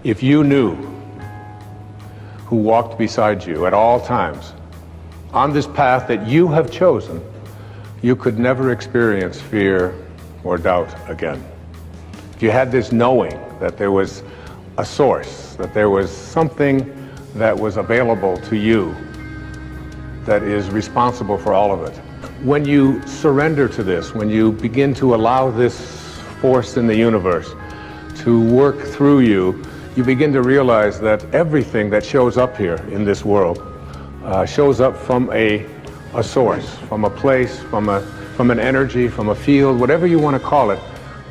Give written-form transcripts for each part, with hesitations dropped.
If you knew who walked beside you at all times on this path that you have chosen, you could never experience fear or doubt again. If you had this knowing that there was a source, that there was something that was available to you that is responsible for all of it. When you surrender to this, when you begin to allow this force in the universe to work through you, you begin to realize that everything that shows up here in this world shows up from a source, from a place, from an energy, from a field, whatever you want to call it,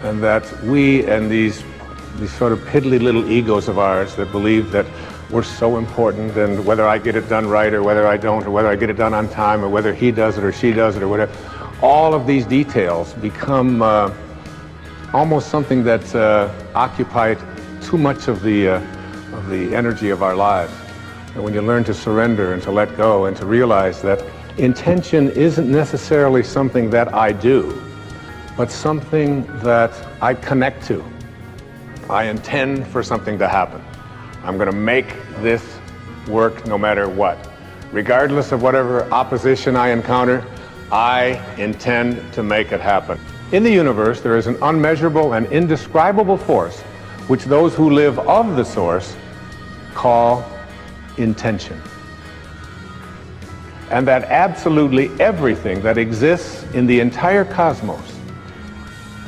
and that we and these sort of piddly little egos of ours that believe that we're so important, and whether I get it done right or whether I don't, or whether I get it done on time or whether he does it or she does it or whatever, all of these details become almost something that occupied too much of the energy of our lives. And when you learn to surrender and to let go and to realize that intention isn't necessarily something that I do, but something that I connect to. I intend for something to happen. I'm going to make this work no matter what. Regardless of whatever opposition I encounter, I intend to make it happen. In the universe, there is an unmeasurable and indescribable force which those who live of the source call intention. And that absolutely everything that exists in the entire cosmos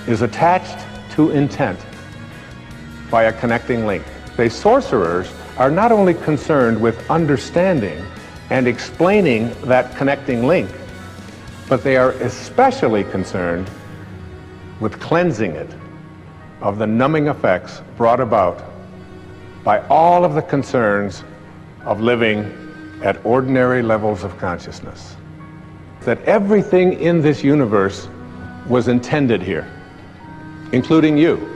is attached to intent by a connecting link. The sorcerers are not only concerned with understanding and explaining that connecting link, but they are especially concerned with cleansing it of the numbing effects brought about by all of the concerns of living at ordinary levels of consciousness. That everything in this universe was intended here, including you,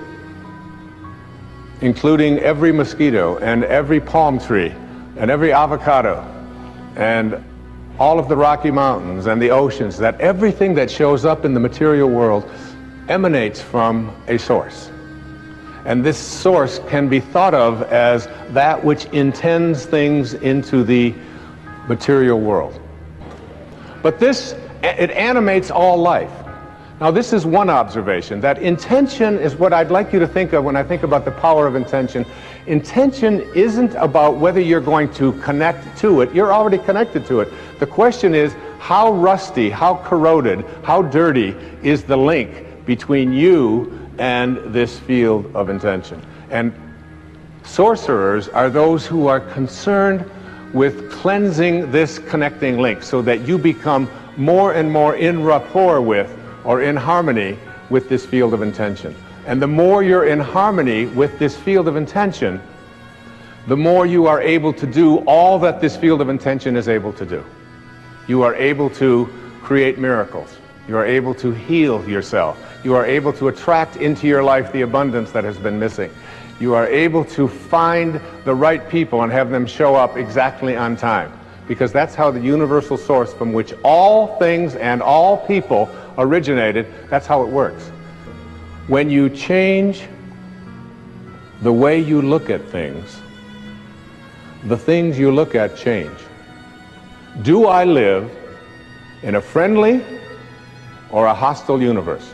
including every mosquito and every palm tree and every avocado and all of the Rocky Mountains and the oceans, that everything that shows up in the material world emanates from a source. And this source can be thought of as that which intends things into the material world. But it animates all life. Now, this is one observation, that intention is what I'd like you to think of when I think about the power of intention. Intention isn't about whether you're going to connect to it. You're already connected to it. The question is, how rusty, how corroded, how dirty is the link between you and this field of intention? And sorcerers are those who are concerned with cleansing this connecting link so that you become more and more in rapport with, or in harmony with, this field of intention. And the more you're in harmony with this field of intention, the more you are able to do all that this field of intention is able to do. You are able to create miracles. You are able to heal yourself. You are able to attract into your life the abundance that has been missing. You are able to find the right people and have them show up exactly on time, because that's how the universal source from which all things and all people originated, that's how it works. When you change the way you look at things, the things you look at change. Do I live in a friendly or a hostile universe?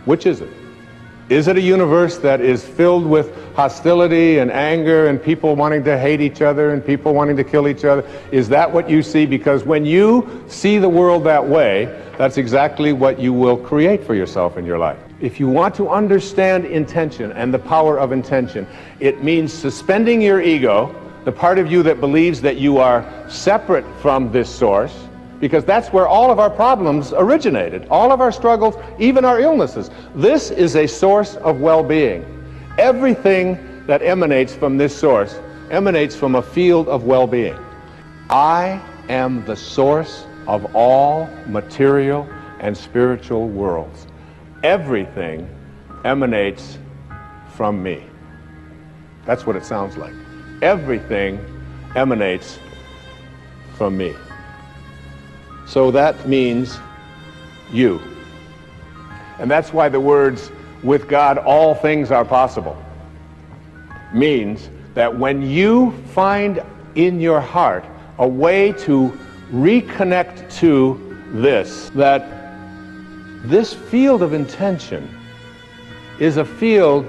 Which is it? Is it a universe that is filled with hostility and anger and people wanting to hate each other and people wanting to kill each other? Is that what you see? Because when you see the world that way, that's exactly what you will create for yourself in your life. If you want to understand intention and the power of intention, it means suspending your ego, the part of you that believes that you are separate from this source, because that's where all of our problems originated, all of our struggles, even our illnesses. This is a source of well-being. Everything that emanates from this source emanates from a field of well-being. I am the source of all material and spiritual worlds. Everything emanates from me. That's what it sounds like. Everything emanates from me. So that means you. And that's why the words, with God all things are possible. means that when you find in your heart a way to reconnect to this, that this field of intention is a field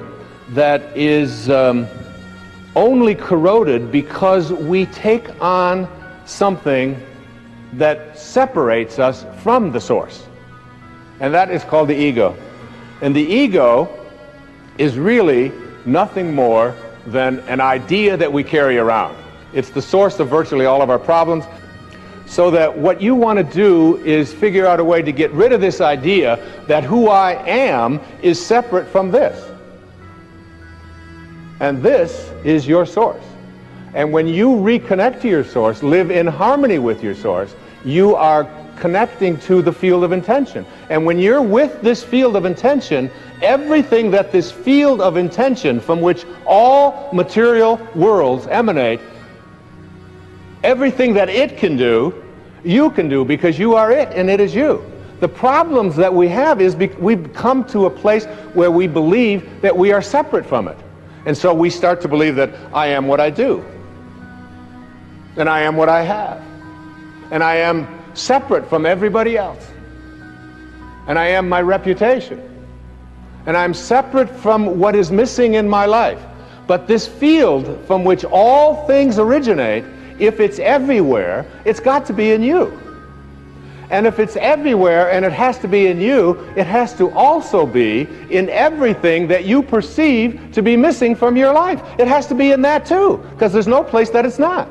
that is only corroded because we take on something that separates us from the source. And that is called the ego. And the ego is really nothing more than an idea that we carry around. It's the source of virtually all of our problems. So that what you want to do is figure out a way to get rid of this idea that who I am is separate from this. And this is your source. And when you reconnect to your source, live in harmony with your source, you are connecting to the field of intention. And when you're with this field of intention, everything that this field of intention from which all material worlds emanate, everything that it can do, you can do, because you are it and it is you. The problems that we have is we've come to a place where we believe that we are separate from it. And so we start to believe that I am what I do, and I am what I have, and I am separate from everybody else, and I am my reputation, and I'm separate from what is missing in my life. But this field from which all things originate, if it's everywhere, it's got to be in you. And if it's everywhere and it has to be in you, it has to also be in everything that you perceive to be missing from your life. It has to be in that too, because there's no place that it's not.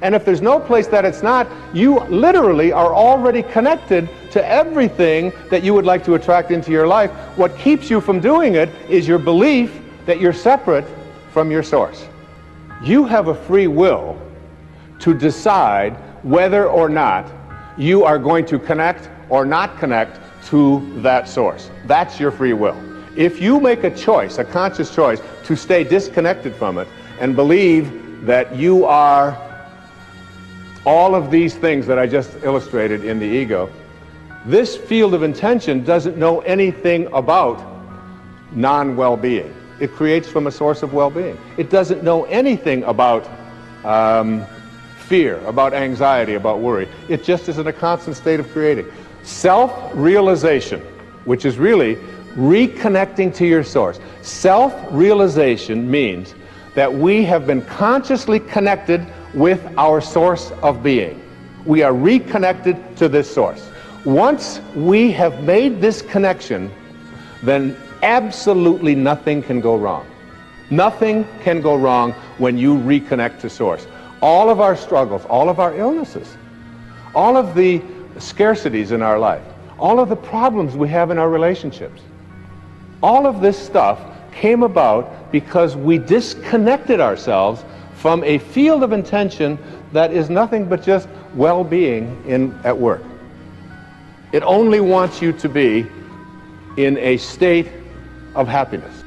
And if there's no place that it's not, you literally are already connected to everything that you would like to attract into your life. What keeps you from doing it is your belief that you're separate from your source. You have a free will to decide whether or not you are going to connect or not connect to that source. That's your free will. If you make a choice, a conscious choice, to stay disconnected from it and believe that you are all of these things that I just illustrated in the ego, this field of intention doesn't know anything about non-well-being. It creates from a source of well-being. It doesn't know anything about fear, about anxiety, about worry. It just is in a constant state of creating. Self-realization, which is really reconnecting to your source. Self-realization means that we have been consciously connected with our source of being. We are reconnected to this source. Once we have made this connection, then absolutely nothing can go wrong. Nothing can go wrong when you reconnect to source. All of our struggles, all of our illnesses, all of the scarcities in our life, all of the problems we have in our relationships, all of this stuff came about because we disconnected ourselves from a field of intention that is nothing but just well-being at work. It only wants you to be in a state of happiness.